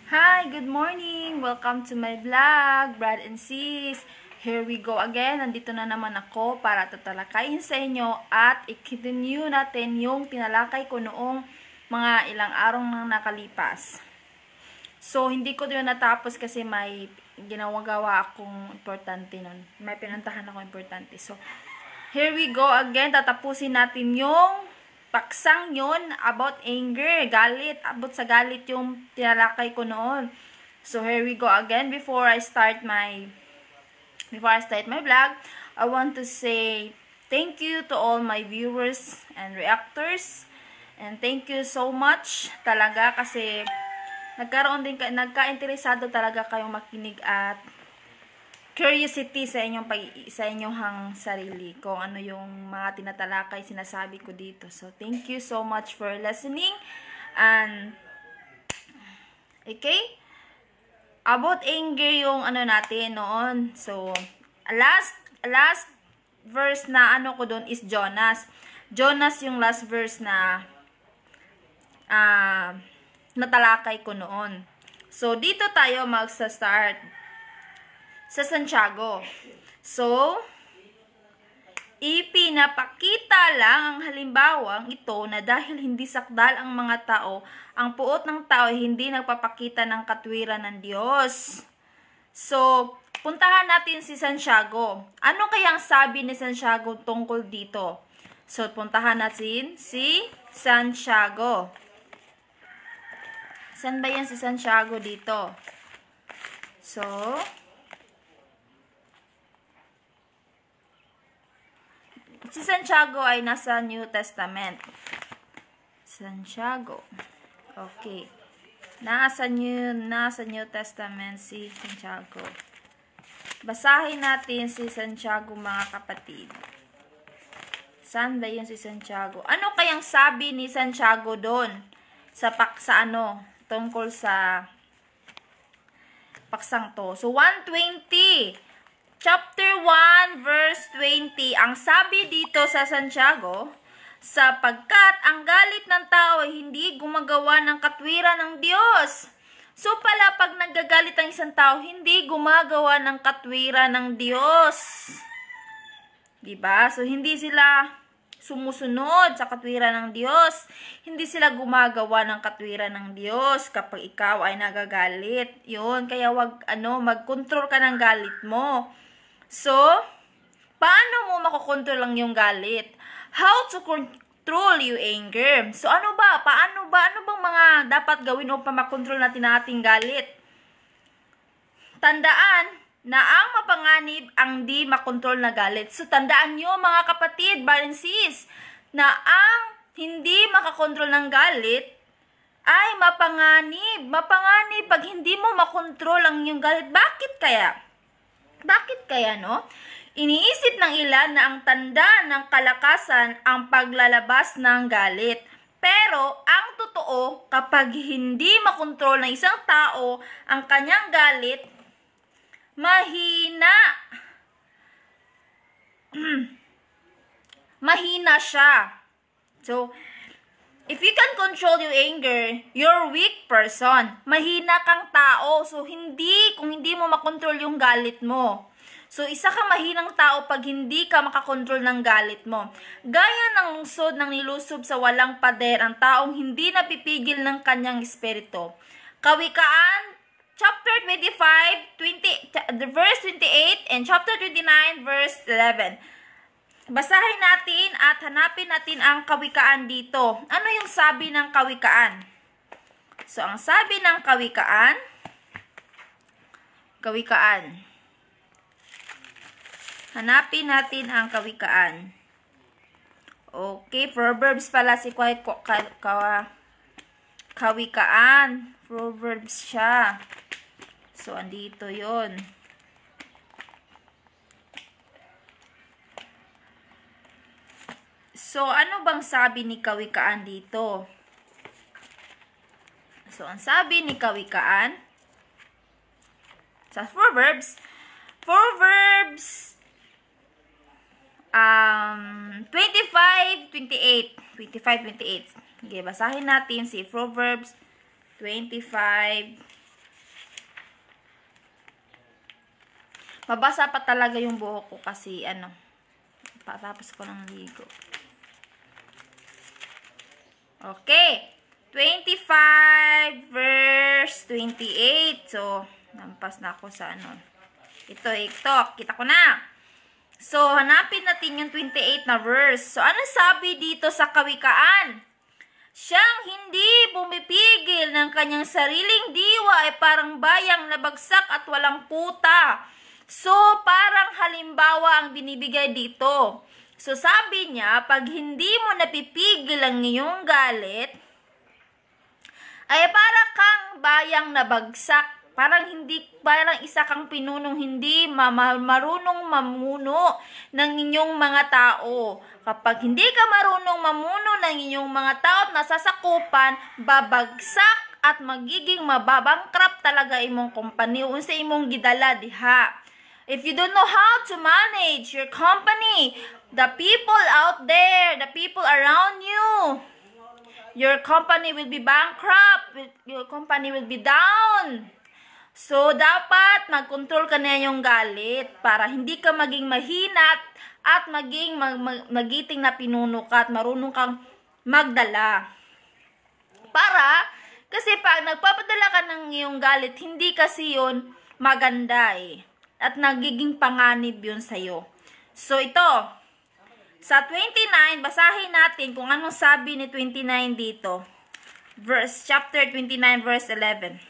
Hi, good morning! Welcome to my vlog, Brad and Sis. Here we go again. Nandito na naman ako para tatalakayin sa inyo at i-continue natin yung tinalakay ko noong mga ilang araw nang nakalipas. So, hindi ko yun natapos kasi may ginawa akong importante nun. May pinuntahan akong importante. So, here we go again. Tatapusin natin yung paksang yun about anger, galit, about sa galit yung tinalakay ko noon. So here we go again. Before I start my vlog, I want to say thank you to all my viewers and reactors, and thank you so much talaga kasi nagka-interesado talaga kayong makinig at curiosity sa inyong sarili kung ano yung mga tinatalakay sinasabi ko dito. So thank you so much for listening. And okay, about anger yung ano natin noon. So last verse na ano ko doon is Jonas yung last verse na natalakay ko noon. So dito tayo magsa-start sa Santiago. So, ipinapakita lang ang halimbawang ito na dahil hindi sakdal ang mga tao, ang puot ng tao ay hindi nagpapakita ng katwiran ng Diyos. So, puntahan natin si Santiago. Ano kayang sabi ni Santiago tungkol dito? So, puntahan natin si Santiago. Saan ba yan si Santiago dito? So, si Santiago ay nasa New Testament. Santiago. Okay. Nasa New Testament si Santiago. Basahin natin si Santiago, mga kapatid. Saan ba yun si Santiago? Ano kayang sabi ni Santiago doon sa tungkol sa paksang to? So 120. Chapter 1, verse 20, ang sabi dito sa Santiago, sapagkat ang galit ng tao ay hindi gumagawa ng katwiran ng Diyos. So pala, pag nagagalit ang isang tao, hindi gumagawa ng katwiran ng Diyos. Diba? So hindi sila sumusunod sa katwiran ng Diyos. Hindi sila gumagawa ng katwiran ng Diyos kapag ikaw ay nagagalit. Yun, kaya mag-control ka ng galit mo. So, paano mo makokontrol lang yung galit? How to control your anger? So, ano bang mga dapat gawin upang makontrol natin ang ating galit? Tandaan na ang mapanganib ang di makontrol na galit. So, tandaan nyo mga kapatid, brothers and sis, na ang hindi makakontrol ng galit ay mapanganib. Mapanganib pag hindi mo makontrol ang iyong galit. Bakit kaya? Bakit kaya, no? Iniisip ng ilan na ang tanda ng kalakasan ang paglalabas ng galit. Pero, ang totoo, kapag hindi makontrol ng isang tao ang kanyang galit, mahina. Mahina siya. So, if you can control your anger, you're a weak person. Mahina kang tao. So, kung hindi mo makontrol yung galit mo. So, isa kang mahinang tao pag hindi ka makakontrol ng galit mo. Gaya ng lungsod ng nilusob sa walang pader, ang taong hindi napipigil ng kanyang espiritu. Kawikaan, chapter 25, verse 28, and chapter 29, verse 11. Basahin natin at hanapin natin ang kawikaan dito. Ano yung sabi ng kawikaan? So, ang sabi ng kawikaan, hanapin natin ang kawikaan. Okay, Proverbs pala si kawikaan. Proverbs siya. So, andito yon. So, ano bang sabi ni kawikaan dito? So, ang sabi ni kawikaan sa Proverbs 25:28. Okay, basahin natin si Proverbs 25:28. Mabasa pa talaga yung buhok ko kasi patapos ko ng ligo. Okay. 25 verse 28. So, nampas na ako sa Ito. Kita ko na. So, hanapin natin yung 28 na verse. So, ano sabi dito sa Kawikaan? Siyang hindi bumipigil ng kanyang sariling diwa ay parang bayang nabagsak at walang puta. So, parang halimbawa ang binibigay dito. So, sabi niya, pag hindi mo napipigil ang iyong galit, ay para kang bayang nabagsak. Parang isa kang pinunong hindi marunong mamuno ng inyong mga tao. Kapag hindi ka marunong mamuno ng inyong mga tao at nasasakupan, babagsak at magiging mababangkrap talaga imong company o sa imong gidala diha. If you don't know how to manage your company, the people out there, the people around you, your company will be bankrupt, your company will be down. So, dapat mag-control ka na yung galit para hindi ka maging mahinat at maging magiting na pinuno ka at marunong kang magdala. Kasi pag nagpapadala ka ng iyong galit, hindi kasi yun maganda at nagiging panganib yun sa'yo. So, ito. Sa 29, basahin natin kung anong sabi ni 29 dito. Chapter 29, verse 11.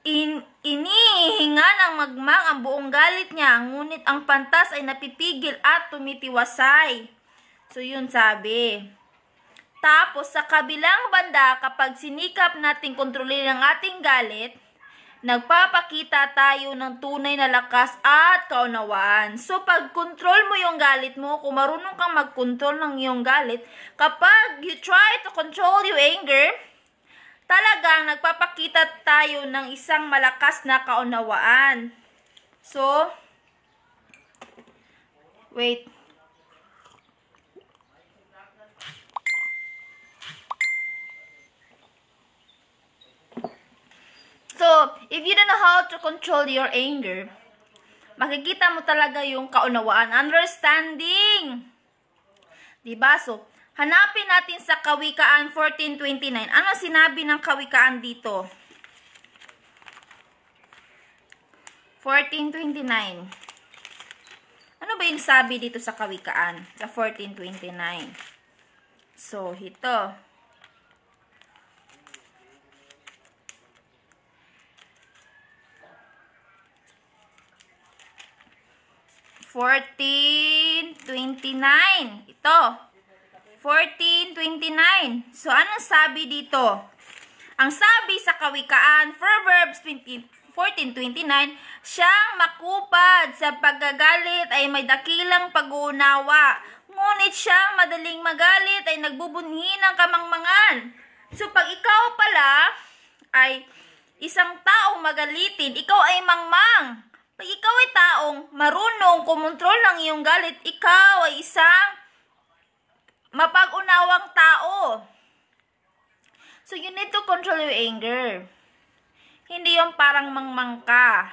Inihinga ng magmang ang buong galit niya, ngunit ang pantas ay napipigil at tumitiwasay. So, yun sabi. Tapos, sa kabilang banda, kapag sinikap natin kontrolin ang ating galit, nagpapakita tayo ng tunay na lakas at kaunawaan. So, pag control mo yung galit mo, kung marunong kang mag-control ng iyong galit, kapag you try to control your anger, talagang nagpapakita tayo ng isang malakas na kaunawaan. So, wait. So, if you don't know how to control your anger, makikita mo talaga yung kaunawaan, understanding. Diba? So, hanapin natin sa Kawikaan 14:29. Ano sinabi ng Kawikaan dito? 14:29. Ano ba yung sabi dito sa Kawikaan? Sa 14:29. So, ito. 14:29. Ito. 14:29. So, anong sabi dito? Ang sabi sa Kawikaan, Proverbs 14:29, siyang makupad sa pagkagalit ay may dakilang pag-uunawa. Ngunit siyang madaling magalit ay nagbubunhi ng kamangmangan. So, pag ikaw pala ay isang taong magalitin, ikaw ay mangmang. Pag ikaw ay taong marunong kumontrol ng iyong galit, ikaw ay isang mapag-unawang tao. So, you need to control your anger. Hindi yung parang mangmang ka.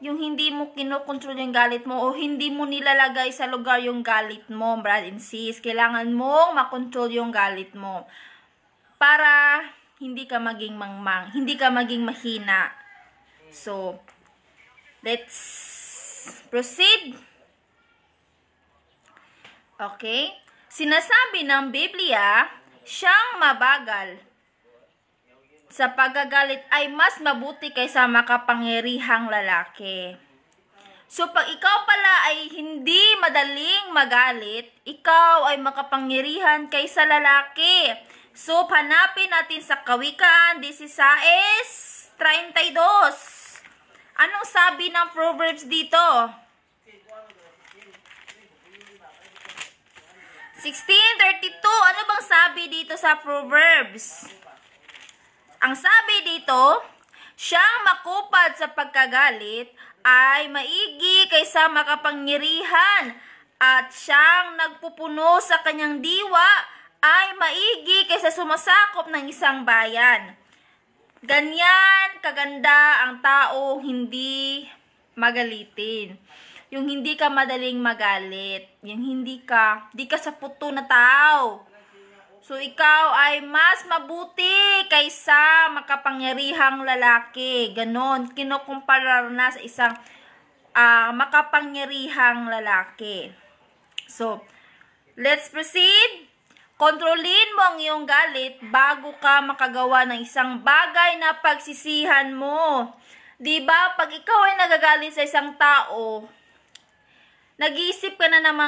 Yung hindi mo kinokontrol yung galit mo o hindi mo nilalagay sa lugar yung galit mo, brad and sis. Kailangan mong makontrol yung galit mo para hindi ka maging mangmang, hindi ka maging mahina. So, let's proceed. Okay? Sinasabi ng Biblia, siyang mabagal sa pagagalit ay mas mabuti kaysa makapangyarihang lalaki. So, pag ikaw pala ay hindi madaling magalit, ikaw ay makapangyarihan kaysa lalaki. So, hanapin natin sa Kawikaan 16:32. Anong sabi ng Proverbs dito? 16:32. Ano bang sabi dito sa Proverbs? Ang sabi dito, siyang makupad sa pagkagalit ay maigi kaysa makapangyarihan, at siyang nagpupuno sa kanyang diwa ay maigi kaysa sumasakop ng isang bayan. Ganyan kaganda ang tao hindi magalitin. Yung hindi ka madaling magalit. Yung di ka sa puto na tao. So, ikaw ay mas mabuti kaysa makapangyarihang lalaki. Ganon. Kinukumpara na sa isang makapangyarihang lalaki. So, let's proceed. Kontrolin mo ang iyong galit bago ka makagawa ng isang bagay na pagsisihan mo. Diba? Pag ikaw ay nagagalit sa isang tao, nag-iisip ka na ng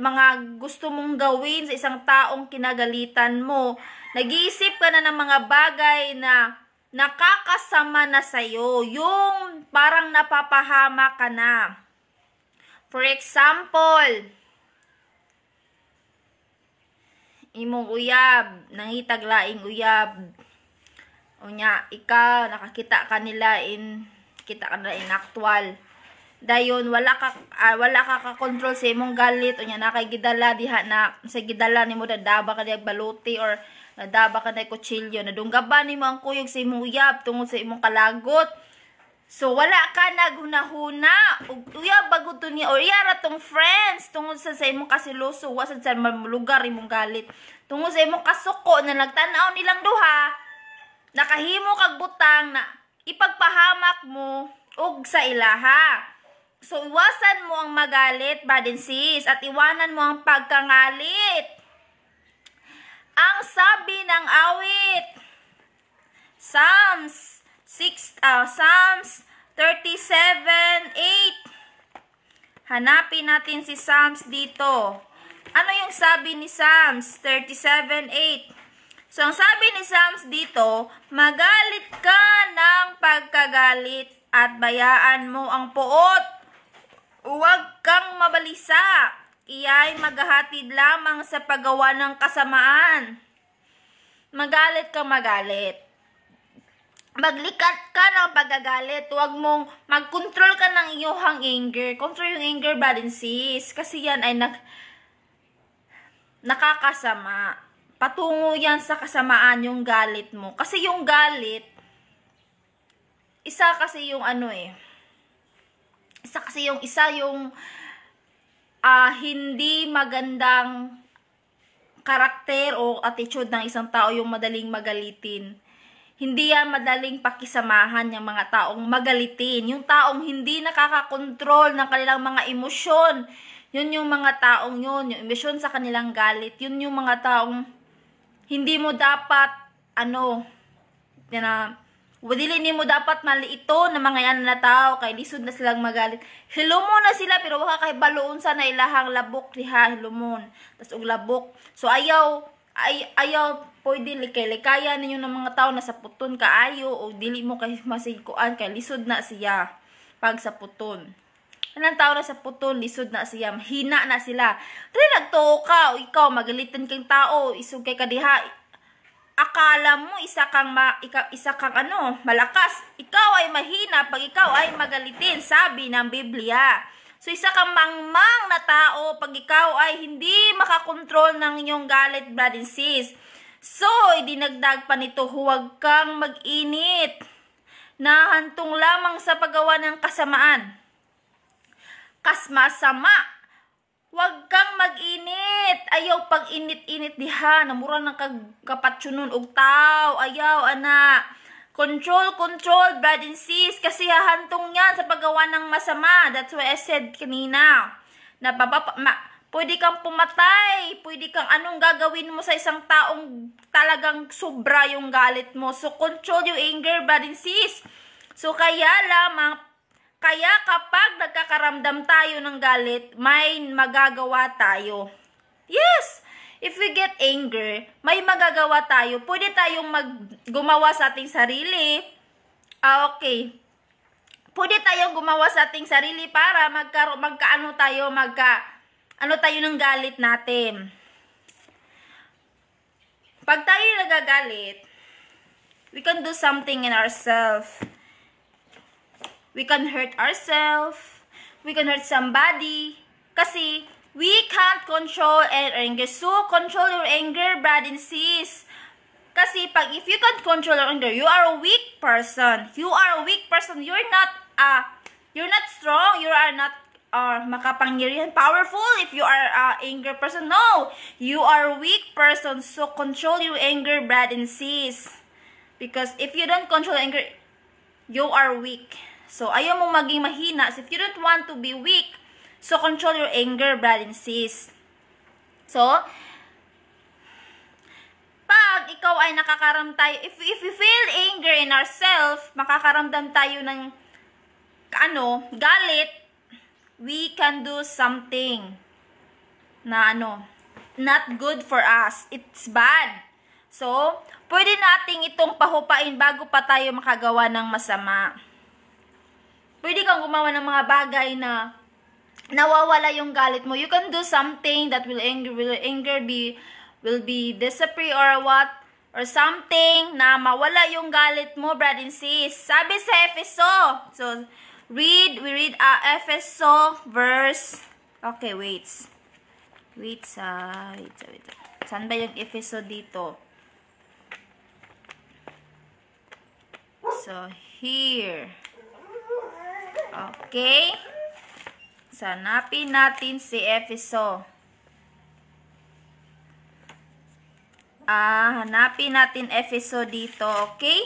mga gusto mong gawin sa isang taong kinagalitan mo. Nag-iisip ka na ng mga bagay na nakakasama na sa'yo. Yung parang napapahama ka na. For example, imong uyab, nangitaglaing uyab. O nya, ikaw, nakakita ka nila in actual. Dayon wala ka ka-control sa imong galit unya na kay gidala diha na sa gidala nimo dadaba ka diag baluti or nadaba ka na kutsilyo nadunggaban nimo ang kuyog sa imong uyab tungod sa imong kalagot. So wala ka naghunahuna ug uyab bagud to niya or yara tong friends tungod sa imong kasiloso wasad sa lugar imong galit tungod sa imong kasuko na nagtan-aw nilang duha nakahimo kag butang na ipagpahamak mo og sa ilaha. So, iwasan mo ang magalit, brothers and sis, at iwanan mo ang pagkangalit. Ang sabi ng awit, Psalms 37:8. Hanapin natin si Psalms dito. Ano yung sabi ni Psalms 37:8? So, ang sabi ni Psalms dito, magalit ka ng pagkagalit at bayaan mo ang puot. Huwag kang mabalisa. Iya'y maghahatid lamang sa paggawa ng kasamaan. Magalit ka magalit. Maglikat ka ng pagagalit. Huwag mong mag-control ka ng iyong anger. Control yung anger, brother and sis. Kasi yan ay nakakasama. Patungo yan sa kasamaan yung galit mo. Kasi yung galit, isa kasi yung hindi magandang karakter o attitude ng isang tao yung madaling magalitin. Hindi yan madaling pakisamahan yung mga taong magalitin. Yung taong hindi nakakakontrol ng kanilang mga emosyon. Yun yung mga taong yun. Yung emosyon sa kanilang galit. Yun yung mga taong hindi mo dapat dili mo dapat maliito na mga yan na tao kay lisod na silang magalit. Hilumon na sila pero waka kay baloon sa na ilahang labok diha hilumon. Tas og labok. So ayaw pwede likay-likaya ninyo ng mga tao na sa puton kaayo o dili mo kay masigkuan kay lisod na siya pag sa puton. Anong tao na sa puton lisod na siya, hina na sila. Dili nagtuo ka o ikaw magalitan kang tao, isog kay kadiha. Akala mo isa kang malakas. Ikaw ay mahina pag ikaw ay magalitin, sabi ng Biblia. So isa kang mangmang na tao pag ikaw ay hindi makakontrol ng inyong galit, brother and sis. So idinagdag pa nito, huwag kang mag-init na hantong lamang sa paggawa ng kasamaan. Kasmasama. Huwag kang mag-init. Ayaw pag init-init diha. Namura ng kapatsunon og tao. Ayaw, anak. Control, brother and sis. Kasi hahantong yan sa paggawa ng masama. That's why I said kanina. Na pwede kang pumatay. Pwede kang anong gagawin mo sa isang taong talagang sobra yung galit mo. So, control yung anger, brother and sis. So, kaya kapag nagkakaramdam tayo ng galit, may magagawa tayo. Yes! If we get anger, may magagawa tayo. Pwede tayong gumawa sa ating sarili. Okay. Pwede tayong gumawa sa ating sarili para magkaano tayo ng galit natin. Pag tayo nagagalit, we can do something in ourselves. We can hurt ourselves. We can hurt somebody. Kasi we can't control our anger. So, control your anger, brother and sis. Kasi pag if you can control your anger, you are a weak person. You are a weak person. You're not strong. You are not makapangyarihan, powerful if you are anger person. No, you are a weak person. So control your anger, brad and sis. Because if you don't control anger, you are weak. So ayaw mo maging mahina. So if you don't want to be weak, so control your anger, brad and sis. So pag ikaw ay nakakaramdam tayo, if we feel anger in ourselves, makakaramdam tayo ng galit, we can do something na not good for us. It's bad. So, pwede nating itong pahupain bago pa tayo makagawa ng masama. Pwede kang gumawa ng mga bagay na nawawala yung galit mo. You can do something that will be disappear or what, or something na mawala yung galit mo, brad and sis. Sabi sa Efeso. So, we read Efeso verse, okay, wait. Saan ba yung Efeso dito? So, here. Okay. Hanapin natin si Efeso. Hanapin natin Efeso dito, okay?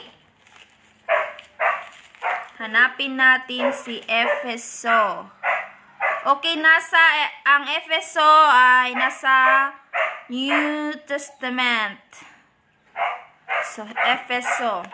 Hanapin natin si Efeso. Okay, ang Efeso ay nasa New Testament. So, Efeso.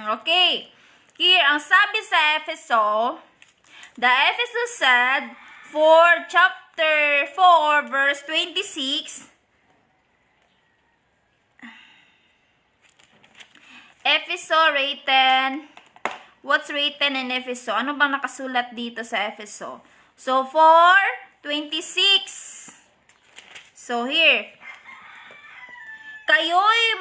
Okay. Here, ang sabi sa Efeso, the Ephesus said, for chapter 4, verse 26, Efeso written, what's written in Efeso? Ano bang nakasulat dito sa Efeso? So, 4:26. So, here, kayo'y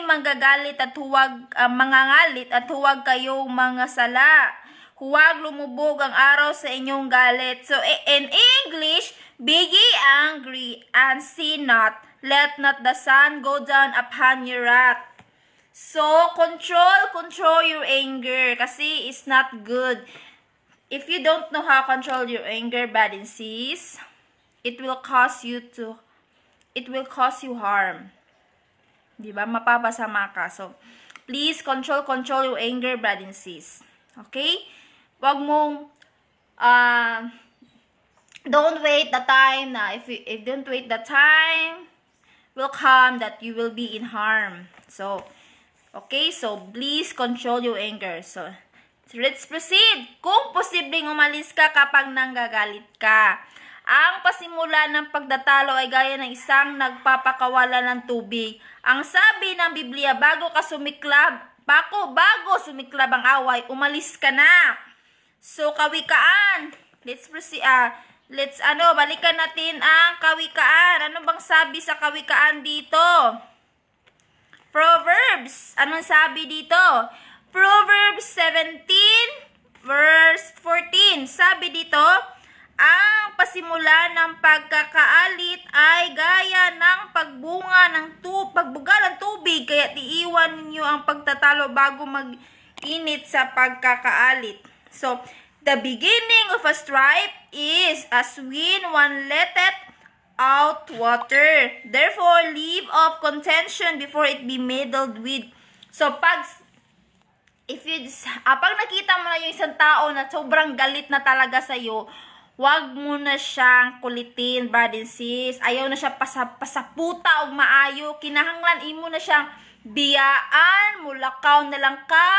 manggagalit at huwag mangangalit at huwag kayong mga sala. Huwag lumubog ang araw sa inyong galit. So in English, be ye angry and sin not. Let not the sun go down upon your wrath. So control your anger kasi it's not good. If you don't know how to control your anger, bad and sis, it will cause you harm. Diba? Mapapasama ka. So, please control your anger, brad and sis. Okay? Wag mong, don't wait the time na, if don't wait the time, will come that you will be in harm. So, okay? So, please control your anger. So, let's proceed. Kung posibleng umalis ka kapag nanggagalit ka. Ang pasimula ng pagdatalo ay gaya ng isang nagpapakawala ng tubig. Ang sabi ng Biblia, bago sumiklab ang away, umalis ka na. So, kawikaan. Let's proceed. Balikan natin ang kawikaan. Ano bang sabi sa kawikaan dito? Proverbs. Anong sabi dito? Proverbs 17, verse 14. Sabi dito, ang pasimula ng pagkakaalit ay gaya ng pagbuga ng tubig, kaya iiwan ninyo ang pagtatalo bago mag-init sa pagkakaalit. So, the beginning of a strife is as when one letteth out water. Therefore, leave off contention before it be meddled with. So, pag nakita mo na yung isang tao na sobrang galit na talaga sa'yo, wag mo na siyang kulitin, brad and sis. Ayaw na siya pasaputa o maayo. Kinahanglan imo na siyang biyaan, mulakaw na lang ka.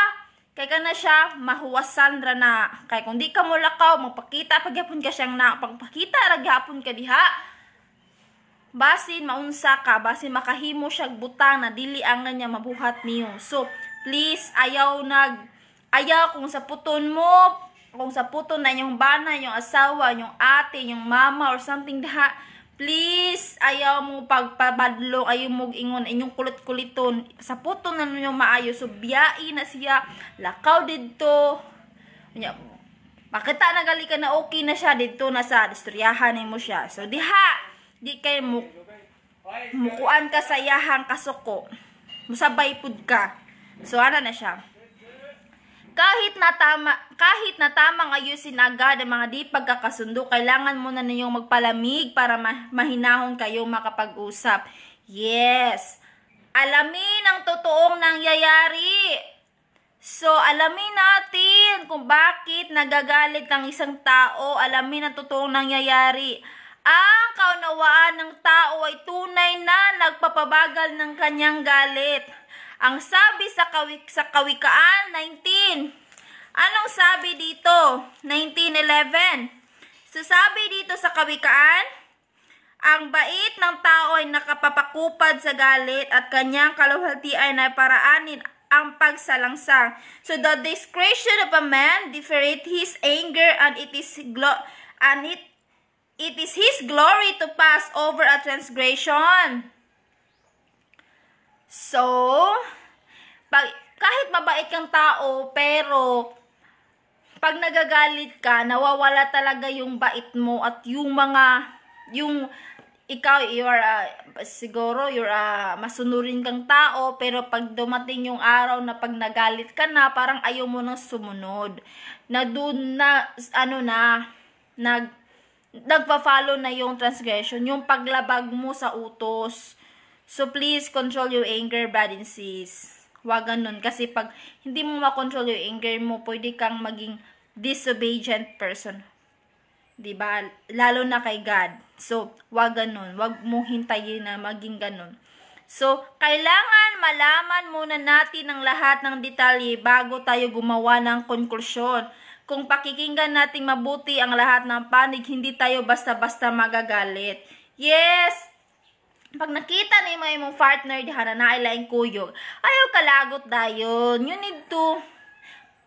Kaya ka na siya mahuwasan ra na. Kaya kung di ka mulakaw, magpakita, pagyapon ka siyang na. Pagpakita, ragyapon ka diha. basin maunsa ka, basin makahimo siya butang na dili ang niya mabuhat niyo. So please, ayaw kung sa puton mo, kung sa puton na yung bana, yung asawa, yung ate, yung mama or something daha, please, ayaw mo pagpabadlo, ayaw mo ingon inyong kulit-kuliton sa puton na ninyo maayo. So biyai na siya, lakaw dito, makita na gali ka na okay na siya dito, na sa istoryahan mo siya. So diha, di kay mukuan ka sa iyahang kasuko, musabay pud ka. So ana na siya. Kahit na tamang ayusin agad ang mga di pagkakasundo, kailangan mo na ninyong magpalamig para mahinahon kayo makapag-usap. Yes. Alamin ang totoong nangyayari. So, alamin natin kung bakit nagagalit ang isang tao. Alamin ang totoong nangyayari. Ang kaunawaan ng tao ay tunay na nagpapabagal ng kanyang galit. Ang sabi sa Kawikaan 19. Anong sabi dito? 19:11. So sabi dito sa Kawikaan, ang bait ng tao ay nakapapakupad sa galit at kanyang kaluwalhatian ay paraanin ang pagsalangsang. So the discretion of a man differeth his anger, and it is his glory to pass over a transgression. So, kahit mabait kang tao, pero pag nagagalit ka, nawawala talaga yung bait mo at yung ikaw, siguro, masunurin kang tao, pero pag dumating yung araw na pag nagalit ka na, parang ayaw mo nang sumunod. Na doon na, nagpa-follow na yung transgression, yung paglabag mo sa utos. So, please, control your anger, brad and sis. Huwag ganun. Kasi pag hindi mo makontrol yung anger mo, pwede kang maging disobedient person. Diba? Lalo na kay God. So, huwag ganun. Huwag mo hintayin na maging ganun. So, kailangan malaman muna natin ang lahat ng detalye bago tayo gumawa ng konklusyon. Kung pakikinggan natin mabuti ang lahat ng panig, hindi tayo basta-basta magagalit. Yes! Pag nakita ni mo yung partner diha na nailaing kuyog, ayaw kalagot dayon. You need to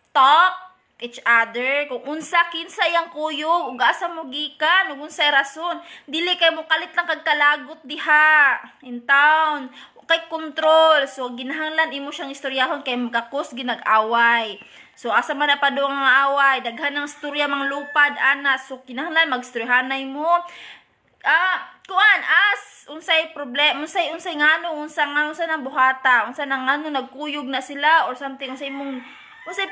talk each other. Kung unsa kinsa yang kuyog, ug asa mo gikan, ug unsay rason. Dili kay mo kalit lang kag kalagot diha in town. Kay control. So ginahanglan imo siyang istoryahon kay magkakos ginag-away. So asa man na padung nga away, daghan ng istorya mang lupad ana. So kinahanglan magstoryahanay mo. Unsay problem, unsay ngano, unsa nang buhata, unsa nang ngano nagkuyog na sila or something, unsay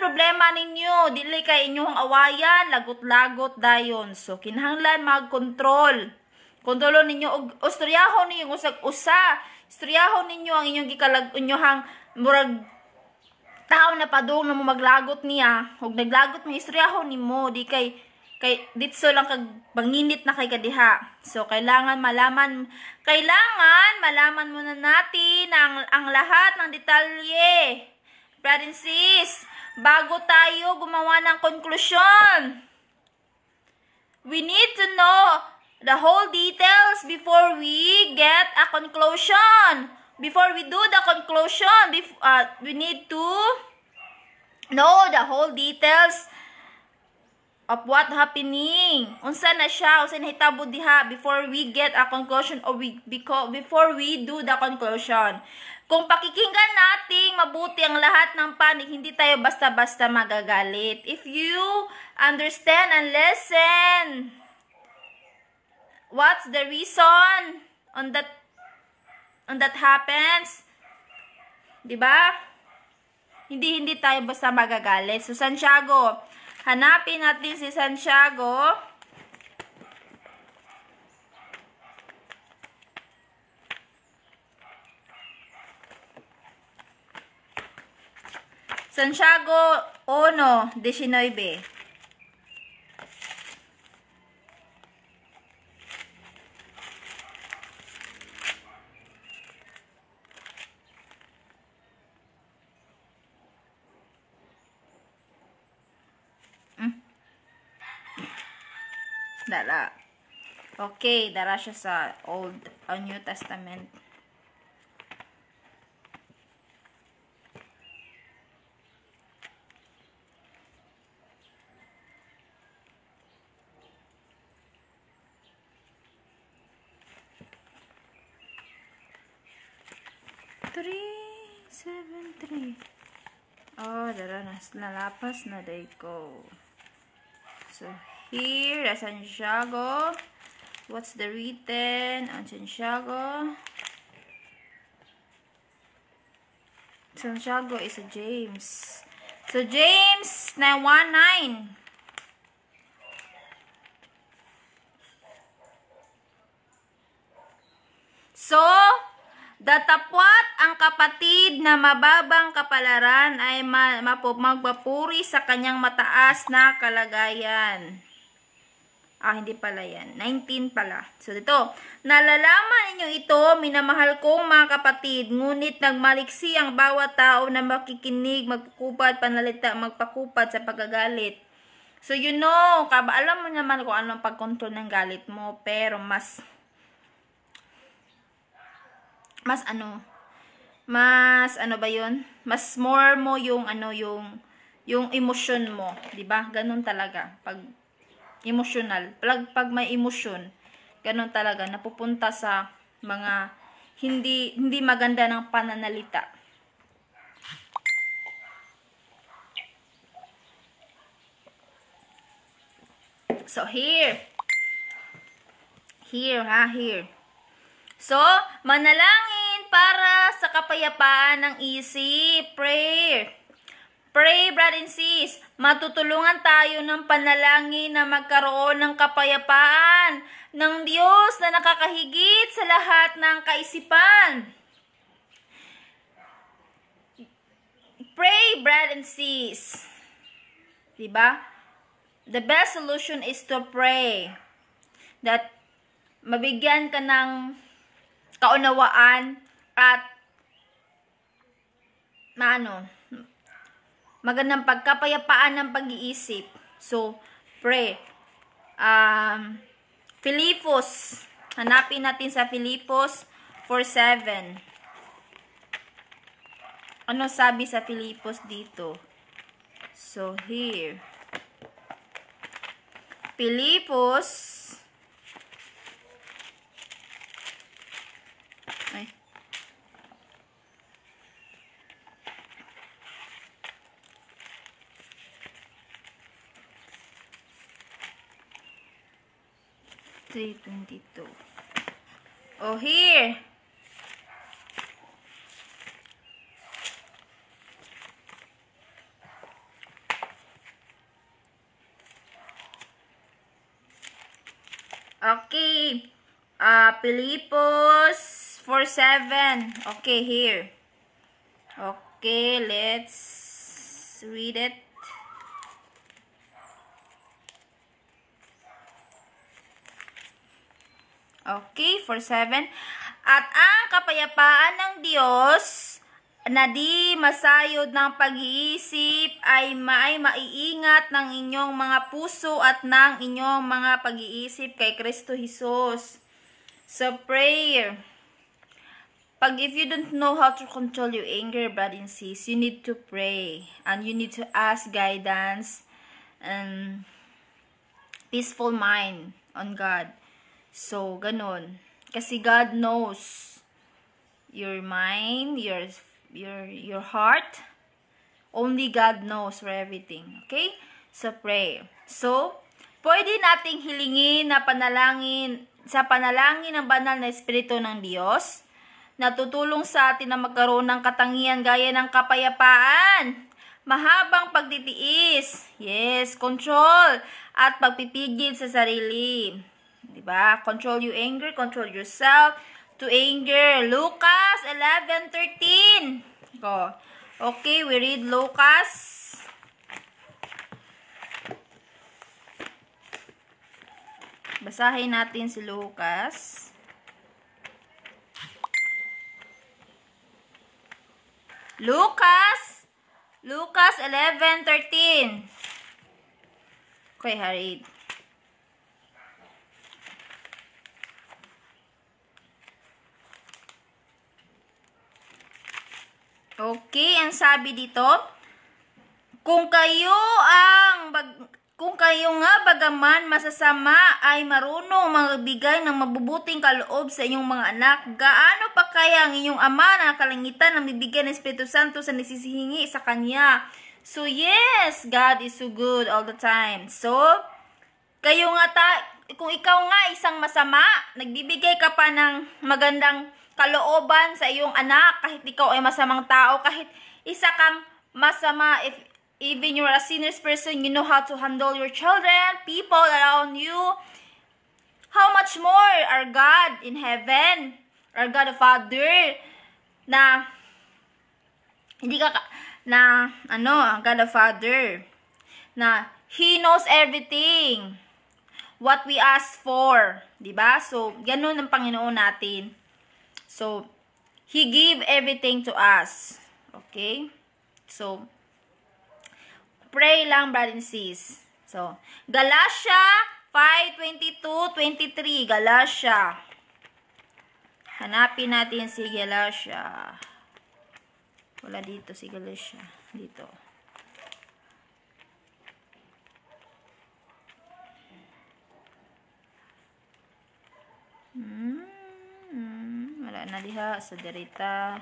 problema ninyo, dili kay inyong awayan, lagot-lagot dayon. So kinahanglan mag-control. Kontrolon ninyo og istoryahon ninyo usag usa. Istoryahon ninyo ang inyong inyohang murag tao na padung na mo maglagot niya, og naglagot mo istoryahon nimo, di kay ditso lang kag banginit na kay kadiha. So kailangan malaman muna natin ang lahat ng detalye, brad and sis, bago tayo gumawa ng konklusyon. We need to know the whole details before we get a conclusion. Before we do the conclusion, we need to know the whole details of what happening. Unsa na siya, unsa nahitabo diha before we get a conclusion or before we do the conclusion. Kung pakikinggan nating mabuti ang lahat ng panig, hindi tayo basta-basta magagalit. If you understand and listen, what's the reason on that happens? Diba? Hindi tayo basta magagalit. So, Santiago, hanapin natin si Santiago. Santiago 1:19. Dara. Okay, dara siya sa old New Testament. Three, 7, 3. Oh, dara nalapas na day ko. So, here, Santiago. What's the written on Santiago? Santiago is a James. So, James 1:9. So, datapwat ang kapatid na mababang kapalaran ay magpapuri sa kanyang mataas na kalagayan. Hindi pala yan. 19 pala. So, dito. Nalalaman ninyo ito, minamahal kong mga kapatid, ngunit nagmaliksi ang bawat tao na makikinig, magpakupad, panalita, magpakupad sa pagagalit. So, you know, alam mo naman kung anong pag-control ng galit mo, pero mas more mo yung yung emosyon mo, 'di ba? Ganun talaga pag emotional. Pag may emosyon, ganun talaga napupunta sa mga hindi maganda ng pananalita. So here. So, manalangin para sa kapayapaan ng isip. Pray, brother and sis. Matutulungan tayo ng panalangin na magkaroon ng kapayapaan ng Diyos na nakakahigit sa lahat ng kaisipan. Pray, brother and sis. Diba? The best solution is to pray. That mabigyan ka ng kaunawaan at magandang pagkapayapaan ng pag-iisip. So, pray. Filipos. Hanapin natin sa Filipos 4:7. Ano sabi sa Filipos dito? So, here. Filipos 3:22. Oh, here. Okay. Filipos 4:7. Okay, here. Okay, let's read it. Okay, 4:7. At ang kapayapaan ng Diyos na di masayod ng pag-iisip ay maiingat ng inyong mga puso at ng inyong mga pag-iisip kay Kristo Jesus. So, prayer. If you don't know how to control your anger, brother and sis, you need to pray. And you need to ask guidance and peaceful mind on God. So, ganun. Kasi God knows your mind, your heart. Only God knows for everything. Okay? So, pray. So, pwede nating hilingin na panalangin ng banal na Espiritu ng Diyos na tutulong sa atin na magkaroon ng katangian gaya ng kapayapaan, mahabang pagtitiis, yes, control, at pagpipigil sa sarili. Diba? Control your anger, control yourself to anger. Lucas 11:13. Go. Okay, we read Lucas. Basahin natin si Lucas. Lucas 11:13. Okay, Harid. Okay, ang sabi dito, kung kayo nga bagaman masasama ay marunong magbigay ng mabubuting kaloob sa inyong mga anak, gaano pa kaya ang inyong Ama na kalangitan ang bibigyan ng Espiritu Santo sa nagsisihingi sa Kanya? So yes, God is so good all the time. So, kung ikaw nga isang masama, nagbibigay ka pa ng magandang kalooban sa iyong anak, kahit ikaw ay masamang tao, kahit isa kang masama, if even you're a sinners person, you know how to handle your children, people around you, how much more our God in heaven, our God the Father, na God the Father, na He knows everything what we ask for, diba? So, ganun ang Panginoon natin. So, He gave everything to us. Okay? So, pray lang, brother and sis. So, Galatia 5:22-23. Galatia. Hanapin natin si Galatia. Wala dito si Galatia. Dito. Wala na diha sa derita.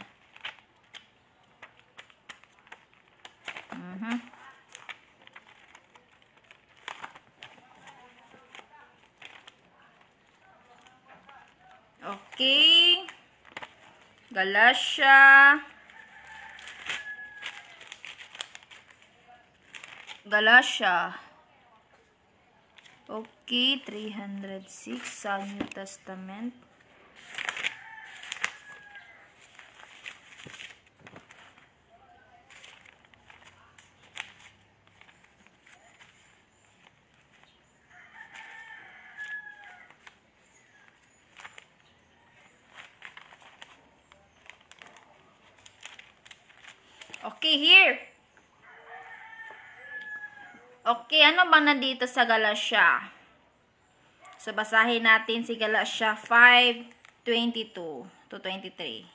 Okay. Galatia. Okay, 306 sa New Testament. Okay, here. Okay, ano bang nandito sa Galatia? So, basahin natin si Galatia 5:22-23.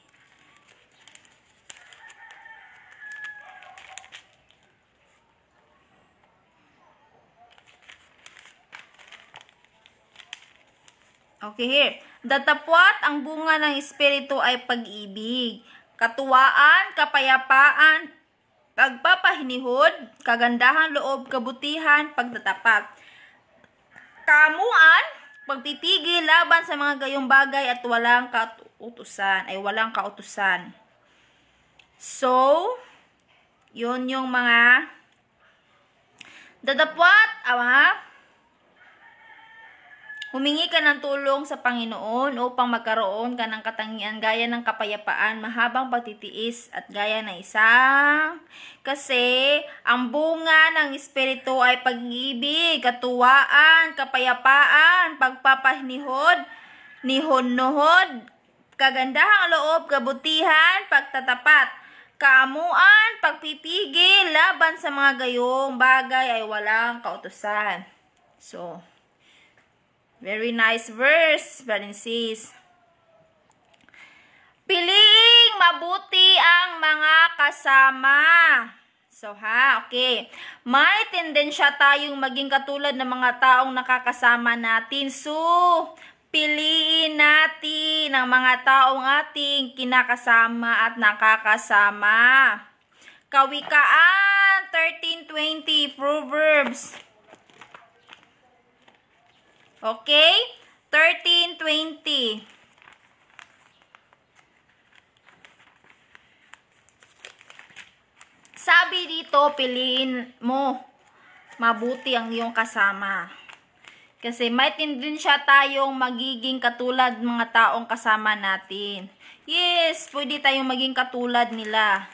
Okay, here. Datapwat ang bunga ng Espiritu ay pag-ibig, katuwaan, kapayapaan, pagpapahinihod, kagandahan loob, kabutihan, pagtatapat, kamuan, pagtitigil laban sa mga gayong bagay at walang kautusan. So, yun yung mga datapwat, humingi ka ng tulong sa Panginoon upang magkaroon ka ng katangian gaya ng kapayapaan, mahabang pagtitiis at gaya ng isang. Kasi ang bunga ng Espiritu ay pag-ibig, katuwaan, kapayapaan, pagpapahinihod, nihon-nuhod, kagandahang loob, kabutihan, pagtatapat, kaamuan, pagpipigil laban sa mga gayong bagay ay walang kautusan. So, very nice verse, brother and sis. Piliing mabuti ang mga kasama. So, okay. May tendensya tayong maging katulad ng mga taong nakakasama natin. So, piliin natin ang mga taong ating kinakasama at nakakasama. Kawikaan 13:20, Proverbs. Okay? 13:20. Sabi dito, piliin mo mabuti ang iyong kasama. Kasi may tendensya tayong magiging katulad mga taong kasama natin. Yes, pwede tayong maging katulad nila.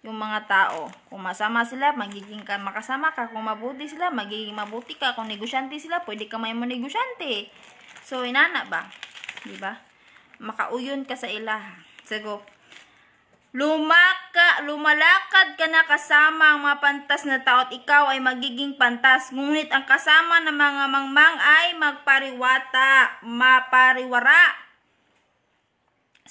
Yung mga tao. Kung masama sila, magiging makasama ka. Kung mabuti sila, magiging mabuti ka. Kung negosyante sila, pwede ka may negosyante. So, inana ba? Diba? Makauyon ka sa ila. Sago, lumalakad ka na kasama ang mga pantas na tao at ikaw ay magiging pantas. Ngunit ang kasama ng mga mangmang ay mapariwara.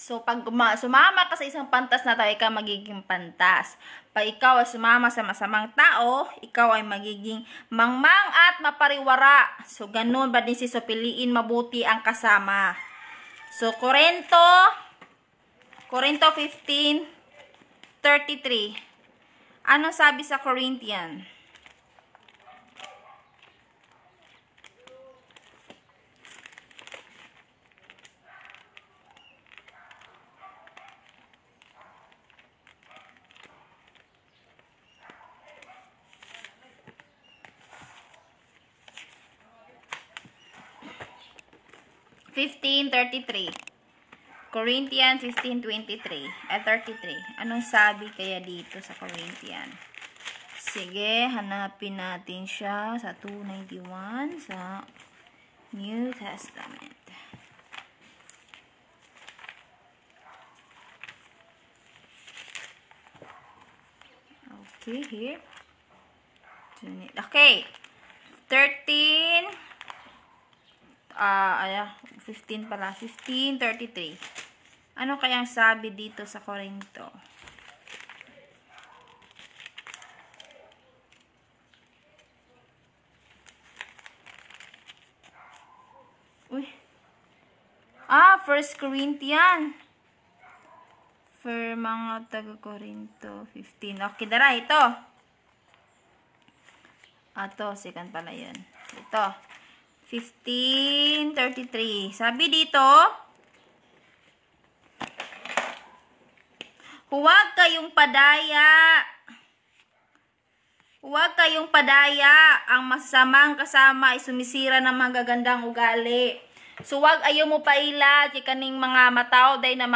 So, pag sumama ka sa isang pantas na tao, ikaw magiging pantas. Pag ikaw ay sumama sa masamang tao, ikaw ay magiging mangmang at mapariwara. So, ganun ba din si so, piliin mabuti ang kasama. So, Korinto 15:33. Ano sabi sa Corinthian? Corinthians 15:23 at 33. Anong sabi kaya dito sa Corinthian? Sige, hanapin natin siya sa 291 sa New Testament. Okay, here. Okay. 13 15 pala. 15:33. Ano kayang sabi dito sa Korinto? Uy. 1 Corinthian. For mga taga-Korinto 15. Okay, dara, ito. Ito, second pala yun. Ito. 15:33. Sabi dito, huwag kayong padaya. Huwag kayong padaya. Ang masasamang kasama ay sumisira ng magagandang ugali. So, huwag ayaw mo paila kay kaning mga matao day na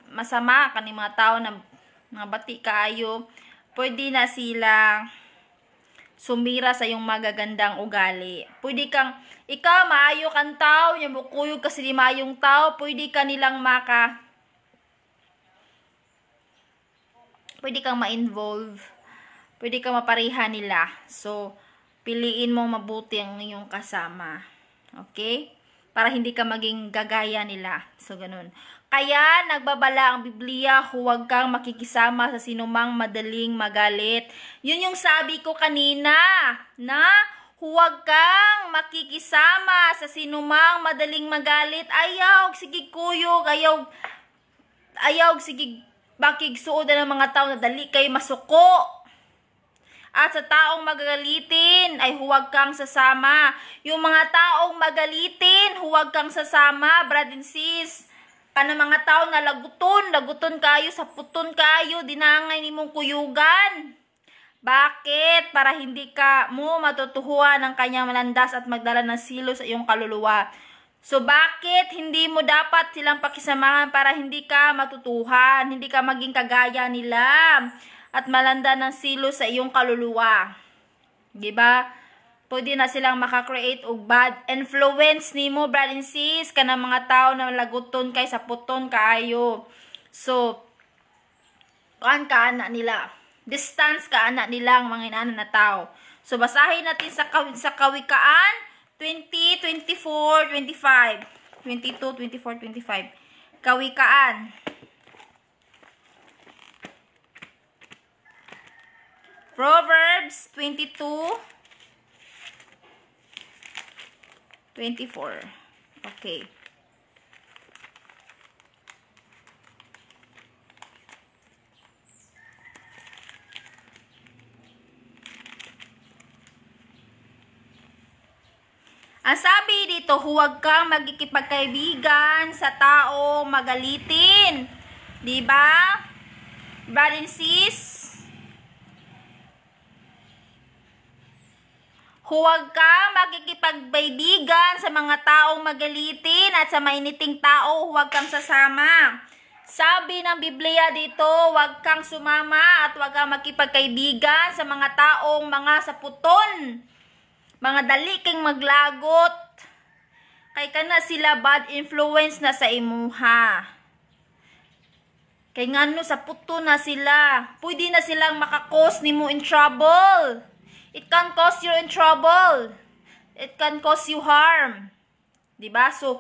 masama, kaning mga tao na mga bati kaayo. Pwede na sila sumira sa iyong magagandang ugali. Pwede kang, ikaw maayo kang tao, yung bukuyog kasi di maayong tao, pwede ka nilang pwede kang ma-involve, pwede kang mapareha nila. So, piliin mong mabuti ang iyong kasama. Okay? Para hindi ka maging gagaya nila. So, ganun. Kaya, nagbabala ang Biblia, huwag kang makikisama sa sinumang madaling magalit. Yun yung sabi ko kanina, na huwag kang makikisama sa sinumang madaling magalit. Ayaw, sige kuyog, ayaw, sige bakig suod ng mga tao na dali kay masuko. At sa taong magagalitin ay huwag kang sasama. Yung mga taong magalitin, huwag kang sasama, brad and sis. Kana mga tao na laguton kayo, sa puton kayo, dinangay ni mong kuyugan. Bakit? Para hindi ka mo matutuhuan ng kanyang landas at magdala ng silo sa iyong kaluluwa. So, bakit hindi mo dapat silang pakisamahan para hindi ka matutuhan, hindi ka maging kagaya nila, at malanda ng silo sa iyong kaluluwa? Diba? Pwede na silang makakreate og bad influence nimo, brad and sis, ka ng mga tao na laguton kay sa puton kaayo. So, kuan ka anak nila. Distance ka anak nila ang mga inanan na tao. So, basahin natin sa Kawikaan 20, 24, 25. 22, 24, 25. Kawikaan. Proverbs 22, 24. Okay. Ang sabi dito, huwag kang magkikipagkaibigan sa taong magalitin. Diba? Brad and sis? Huwag kang makikipagkaibigan sa mga taong magalitin at sa mainiting tao, huwag kang sasama. Sabi ng Biblia dito, huwag kang sumama at huwag kang makipagkaibigan sa mga taong mga saputon. Mga dali kang maglagot. Kay ka na sila bad influence na sa imuha. Kay ngano sa puto na sila. Pwede na silang makakos nimo in trouble. It can cause you in trouble. It can cause you harm. Diba? So,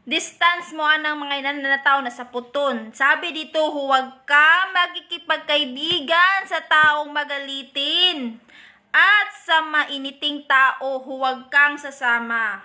Distance mo anang mga inanataw na sa puton. Sabi dito, huwag ka magkikipagkaibigan sa taong magalitin. At sa mainiting tao, huwag kang sasama.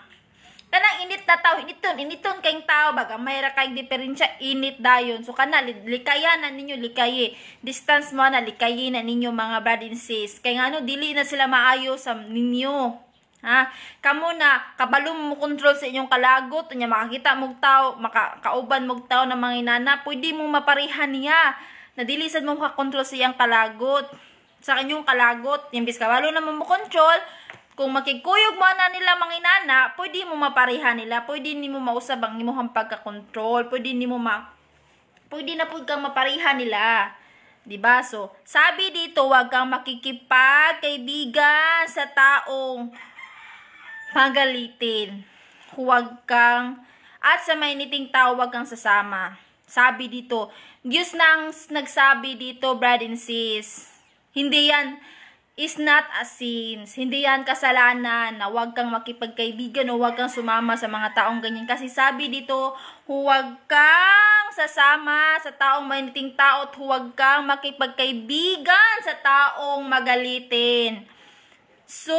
Kanang init na tao, initon kayong tao, baga mayra kayong diferensya, init dayon. So kana, likaya na ninyo, likayi. Distance mo na, likayi na ninyo mga brad and sis. Kaya nga dili na sila maayo sa ninyo. Ha? Kamo na, kabalo mo control sa inyong kalagot, nya makakita mong tao, makauban mong tao na mga inana, pwede mong maparihan niya. Nadilisan mo makakontrol sa iyang kalagot. Sa kanyong kalagot, yung bis kabalo na mo control, kung makikuyog mo na nila mga inana, pwede mo maparihan nila, pwede ni mo mausab ang imuhang pagka-control, pwede na pud kang maparihan nila. Diba? So, sabi dito, wag kang makikipagkaibigan sa taong magalitin. At sa mainiting tao, wag kang sasama. Sabi dito, Diyos nang nagsabi dito, brad and sis. Hindi yan, is not a sin. Hindi yan kasalanan na wag kang makipagkaibigan o wag kang sumama sa mga taong ganyan. Kasi sabi dito, huwag kang sasama sa taong mainiting tao at huwag kang makipagkaibigan sa taong magalitin. So,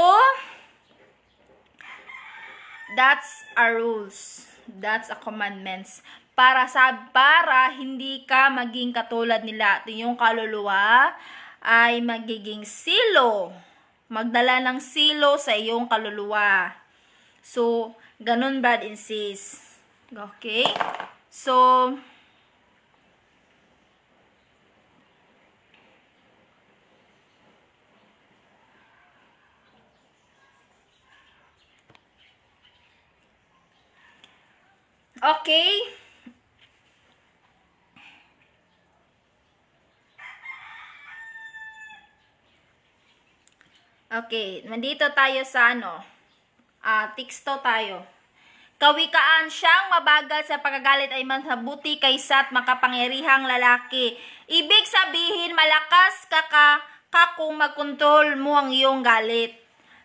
that's a rules. That's a commandments. Para hindi ka maging katulad nila. At yung kaluluwa ay magiging silo. Magdala ng silo sa iyong kaluluwa. So, ganun brad and sis. Okay? So, okay? Okay, nandito tayo sa teksto tayo. Kawikaan, siyang mabagal sa pagkagalit ay masabuti kaysa't makapangyarihang lalaki. Ibig sabihin, malakas ka kung magkontrol mo ang iyong galit.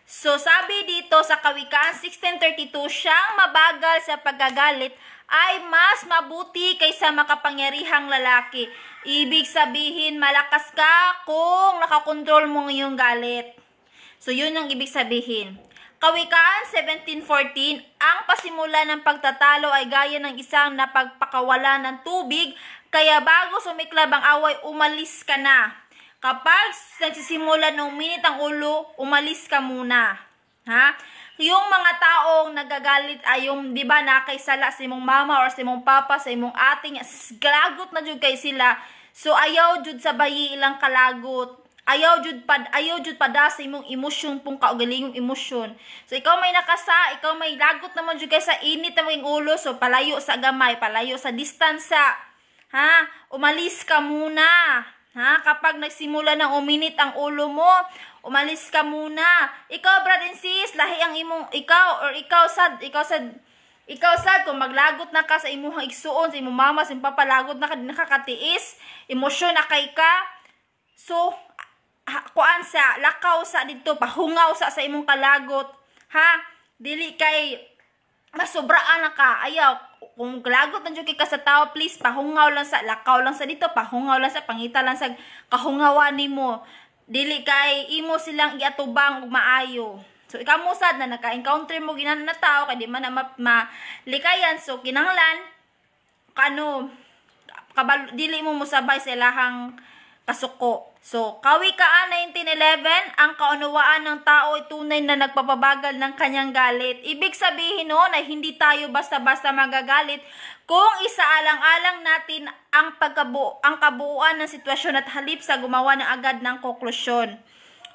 So, sabi dito sa Kawikaan 16:32, siyang mabagal sa pagkagalit ay mas mabuti kaysa makapangyarihang lalaki. Ibig sabihin, malakas ka kung nakakontrol mo ang iyong galit. So, yun ang ibig sabihin. Kawikaan 17:14, ang pasimula ng pagtatalo ay gaya ng isang napagpakawala ng tubig, kaya bago sumiklab ang away, umalis ka na. Kapag nagsisimula ng uminit ang ulo, umalis ka muna. Ha? Yung mga taong nagagalit ay yung, di ba, nakaisala sa imong mama or sa imong papa, sa imong ating, galagot na jud kay sila. So, ayaw jud sa bayi ilang kalagot. Ayaw jud pada sa imong emosyon pong kaugalingong emosyon. So ikaw may nakasa, ikaw may lagot naman jud kay sa init na mong ulo, so palayo sa gamay, palayo sa distansya. Ha? Umalis ka muna. Ha? Kapag nagsimula ng uminit ang ulo mo, umalis ka muna. Ikaw brad and sis, lahi ang imong ikaw sad kung maglagot na ka sa imong igsuon, sa imong mama, sa imong papa, lagot na ka, nakakatiis, emosyon na kay ka. So kuan sa lakaw sa dito, pahungaw sa imong kalagot, ha? Dili kay masobraan na ka. Ayaw, kung lagot na jud ka sa tao, please pahungaw lang sa lakaw lang sa dito, pahungaw lang sa pangita lang sa kahungawan nimo. Dili kay imo silang iatubang og maayo. So ikaw mo sad na naka-encounter mo ginan na tao kay di man na malikayan, so kinahanglan dili mo musabay sa ilahang kasuko. So, Kawikaan 19:11, ang kaunawaan ng tao ay tunay na nagpapabagal ng kanyang galit. Ibig sabihin ay hindi tayo basta-basta magagalit kung isaalang-alang natin ang kabuuan ng sitwasyon at halip sa gumawa ng agad ng konklusyon.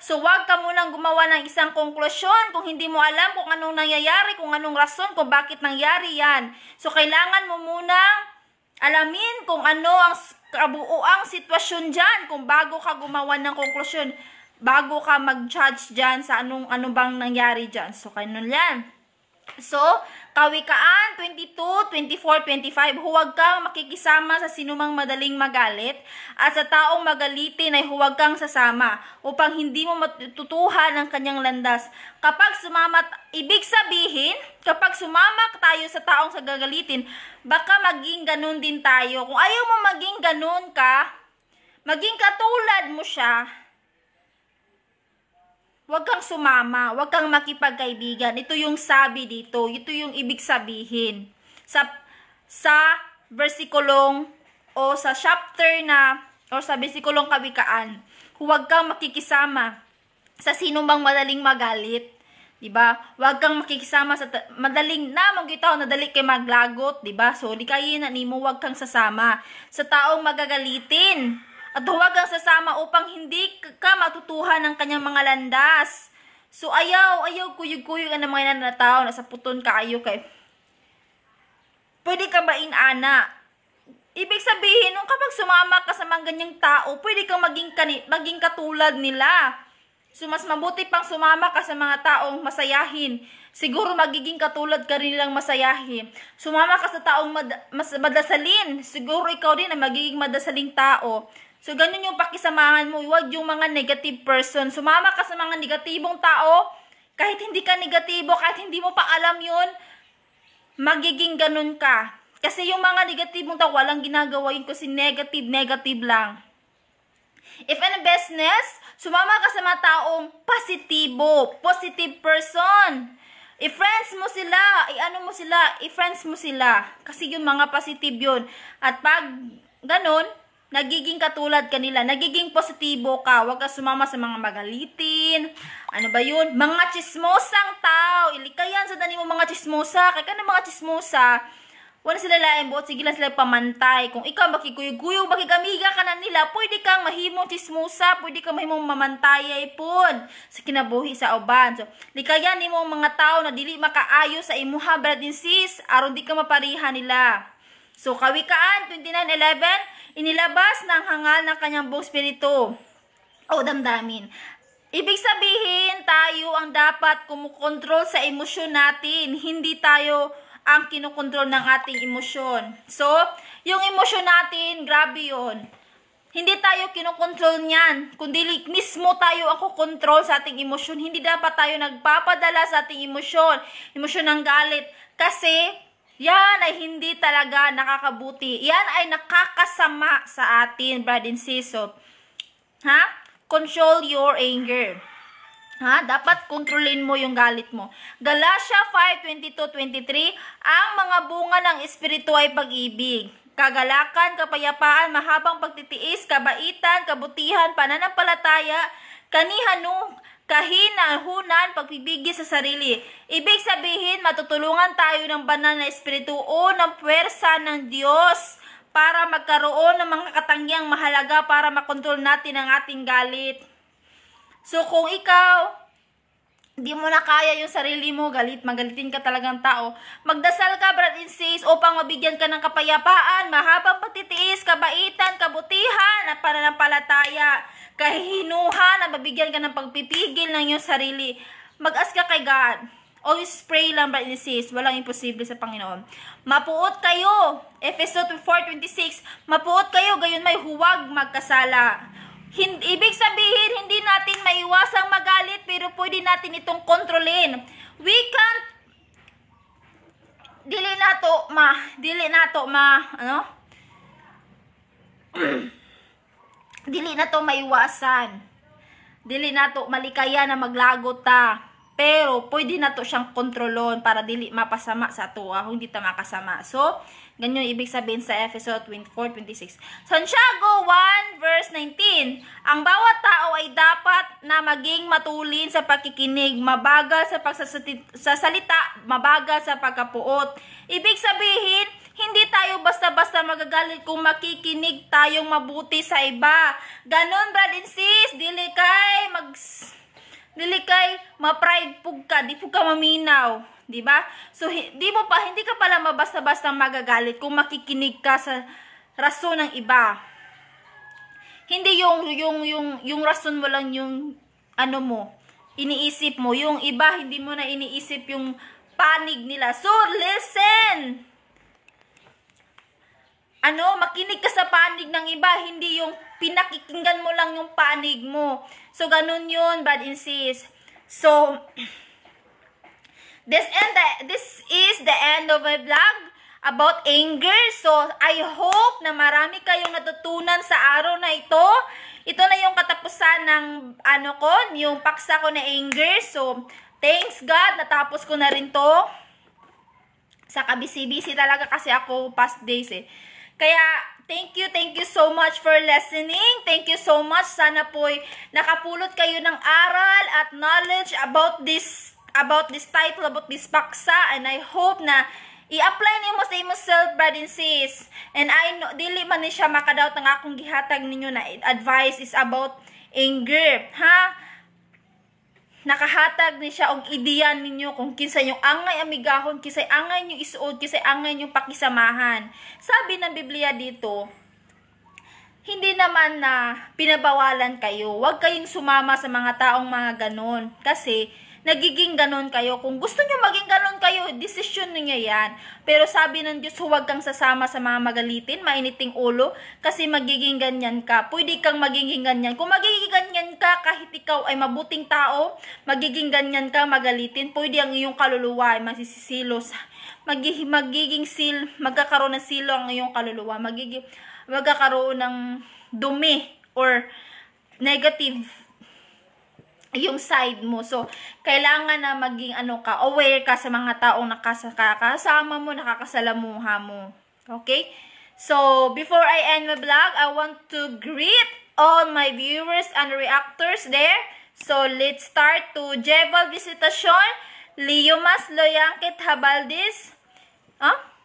So, wag ka munang gumawa ng isang konklusyon kung hindi mo alam kung anong nangyayari, kung anong rason, kung bakit nangyari yan. So, kailangan mo munang alamin kung ano ang kabuuang sitwasyon dyan, kung bago ka gumawa ng konklusyon, bago ka mag-judge dyan sa anong bang nangyari dyan. So, kanon yan. So, Kawikaan 22, 24, 25, huwag kang makikisama sa sinumang madaling magalit at sa taong magalitin ay huwag kang sasama upang hindi mo matutuhan ang kanyang landas. Ibig sabihin, kapag sumama tayo sa taong sa gagalitin, baka maging ganun din tayo. Kung ayaw mo maging ganun ka, maging katulad mo siya, huwag kang sumama, huwag kang makipagkaibigan. Ito yung sabi dito, ito yung ibig sabihin. Sa versikulong o sa chapter na, o sa versikulong Kawikaan, huwag kang makikisama sa sinumang madaling magalit. Diba? Huwag kang makikisama sa madaling na magitaw na dali kay maglagot, diba? So, di kayo na nimo, huwag kang sasama sa taong magagalitin. At huwag kang sasama upang hindi ka matutuhan ng kanyang mga landas. So, ayaw kuyog-kuyog ang mga nanatao, nasa puton ka ayo kay. Pwede ka ba inana? Ibig sabihin, nung kapag sumama ka sa mga ganyang tao, pwede kang maging katulad nila. So, mas mabuti pang sumama ka sa mga taong masayahin. Siguro magiging katulad ka rin nilang masayahin. Sumama ka sa taong mas madasalin. Siguro ikaw din ang magiging madasaling tao. So, ganun yung pakisamahan mo. Huwag yung mga negative person. Sumama ka sa mga negatibong tao. Kahit hindi ka negatibo, kahit hindi mo pa alam yun, magiging ganun ka. Kasi yung mga negatibong tao, walang ginagawa yun kasi negative lang. If any business, sumama ka sa mga taong positibo, positive person. I-friends mo sila, i-friends mo sila. Kasi yung mga positive yun. At pag ganun, nagiging katulad kanila, nagiging positibo ka, huwag ka sumama sa mga magalitin, ano ba yun? Mga chismosang tao, ilikayan sa dani mo mga chismosa, kaya ka na mga chismosa, wala sila laing buot, sige lang sila pamantay, kung ikaw makikuyog-kuyog, makikamiga ka na nila, pwede kang mahimong chismosa, pwede kang mahimong mamantayay pun, sa kinabuhi sa uban. So, likayan ni mo mga tao na dili makaayo sa imuha, brad and sis, aron di ka mapariha nila. So, Kawikaan 29:11, inilabas ng hangal ng kanyang buong spirito o damdamin. Ibig sabihin, tayo ang dapat kumukontrol sa emosyon natin. Hindi tayo ang kinukontrol ng ating emosyon. So, yung emosyon natin, grabe yun. Hindi tayo kinukontrol niyan. Kundi mismo tayo ang kukontrol sa ating emosyon. Hindi dapat tayo nagpapadala sa ating emosyon. Emosyon ng galit. Kasi, yan ay hindi talaga nakakabuti. Yan ay nakakasama sa atin, brad and sis. So, control your anger. Dapat kontrolin mo yung galit mo. Galatia 5:22-23, ang mga bunga ng Espiritu ay pag-ibig, kagalakan, kapayapaan, mahabang pagtitiis, kabaitan, kabutihan, pananampalataya, kahinahunan, pagpipigil sa sarili. Ibig sabihin, matutulungan tayo ng banal na Espiritu o ng puwersa ng Diyos para magkaroon ng mga katangiang mahalaga para makontrol natin ang ating galit. So, kung ikaw, hindi mo na kaya yung sarili mo, magalitin ka talagang tao, magdasal ka, brad and sis, upang mabigyan ka ng kapayapaan, mahabang pagtitiis, kabaitan, kabutihan, at pananampalataya, kahihinuhan, at mabigyan ka ng pagpipigil ng iyong sarili. Mag-ask ka kay God. Always pray lang, brad and sis. Walang imposible sa Panginoon. Mapuot kayo. Efeso 4:26. Mapuot kayo, gayon may huwag magkasala. Ibig sabihin, hindi natin maiwasang magalit, pero pwede natin itong kontrolin. We can't, dili na to maiwasan. Dili na to malikaya na maglagot ta. Pero, pwede na to siyang kontrolon para dili mapasama sa tuwa, hindi ta makasama. So, ganyan yung ibig sabihin sa Efeso 4:26. Santiago 1:19, ang bawat tao ay dapat na maging matulin sa pakikinig, mabagal sa pagsasalita, mabagal sa pagkapuot. Ibig sabihin, hindi tayo basta-basta magagalit kung makikinig tayong mabuti sa iba. Ganon, brad and sis, dili kay ma-pride pug ka, di pug ka maminaw, di ba? So hindi ka pala mabasta-basta magagalit kung makikinig ka sa rason ng iba. Hindi yung rason mo lang yung ano mo, iniisip mo. Yung iba hindi mo na iniisip yung panig nila. So, listen! Makinig ka sa panig ng iba, hindi yung pinakikinggan mo lang yung panig mo. So, ganun yun, brad and sis. So, this is the end of my vlog about anger. So, I hope na marami kayong natutunan sa araw na ito. Ito na yung katapusan ng yung paksa ko na anger. So, thanks God, natapos ko na rin to. Sa kabisi-bisi talaga kasi ako past days eh. Kaya, thank you so much for listening. Thank you so much. Sana po'y nakapulot kayo ng aral at knowledge about this title, about this paksa. And I hope na i-apply niyo mo sa imong self, brad and sis. And I know, dili man ni siya makadaot ng akong gihatag ninyo na advice is about anger. Ha? Nakahatag ni siya og ideya ninyo kung kinsa yung angay amigahon, kisay angay nyo isuod, kisay angay nyo pakisamahan. Sabi ng Biblia dito, hindi naman na pinabawalan kayo. Huwag kayong sumama sa mga taong mga ganon. Kasi, nagiging ganon kayo. Kung gusto nyo maging ganon kayo, desisyon nyo yan. Pero sabi ng Diyos, huwag kang sasama sa mga magalitin, mainiting ulo, kasi magiging ganyan ka. Pwede kang magiging ganyan. Kung magiging ganyan ka, kahit ikaw ay mabuting tao, magiging ganyan ka, magalitin, pwede ang iyong kaluluwa ay masisisilos. Magkakaroon ng silo ang iyong kaluluwa. Magkakaroon ng dumi or negative yung side mo. So, kailangan na maging aware ka sa mga taong nakakasama mo, nakakasalamuha mo. Okay? So, before I end my vlog, I want to greet all my viewers and reactors there. So, let's start to Jebal Visitacion, Liomas Loyangkit Habaldis,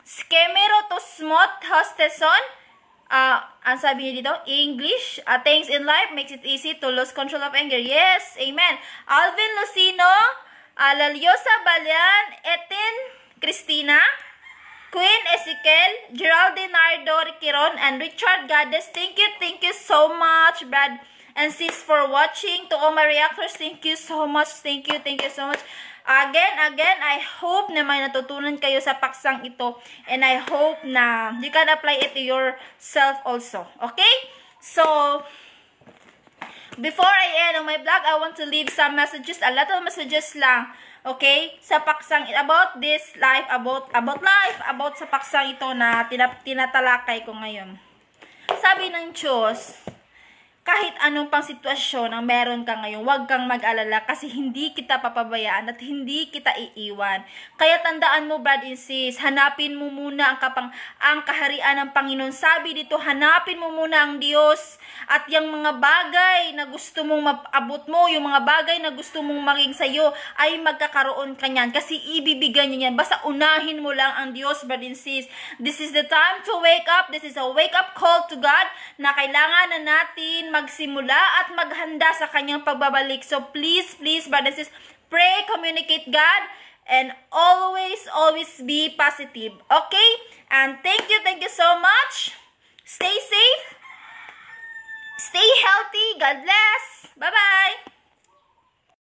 Skemero Tosmot Hosteson, ang sabi niya dito, English, things in life makes it easy to lose control of anger. Yes, amen. Alvin Lucino, Laliosa Balian, Etin Cristina, Queen Ezekiel, Geraldine Nardo Riquiron, and Richard Gades. Thank you so much, Brad and sis, for watching. To all my reactors, thank you so much. Thank you so much. Again, I hope na may natutunan kayo sa paksang ito. And I hope na you can apply it to yourself also. Okay? So, before I end on my vlog, I want to leave some messages, a lot of messages lang. Okay? Sa paksang, about this life, about sa paksang ito na tinatalakay ko ngayon. Sabi ng Diyos, kahit anong pang sitwasyon ang meron ka ngayon, huwag kang mag-alala kasi hindi kita papabayaan at hindi kita iiwan. Kaya tandaan mo, brad and sis, hanapin mo muna ang kaharian ng Panginoon. Sabi dito, hanapin mo muna ang Diyos at yung mga bagay na gusto mong maabot mo, yung mga bagay na gusto mong maging sa'yo, ay magkakaroon ka niyan kasi ibibigay niya yan. Basta unahin mo lang ang Diyos, brad and sis. This is the time to wake up. This is a wake-up call to God na kailangan na natin magsimula at maghanda sa kanyang pagbabalik. So please, brad and sis, pray, communicate God, and always be positive. Okay? And thank you so much. Stay safe. Stay healthy. God bless. Bye-bye.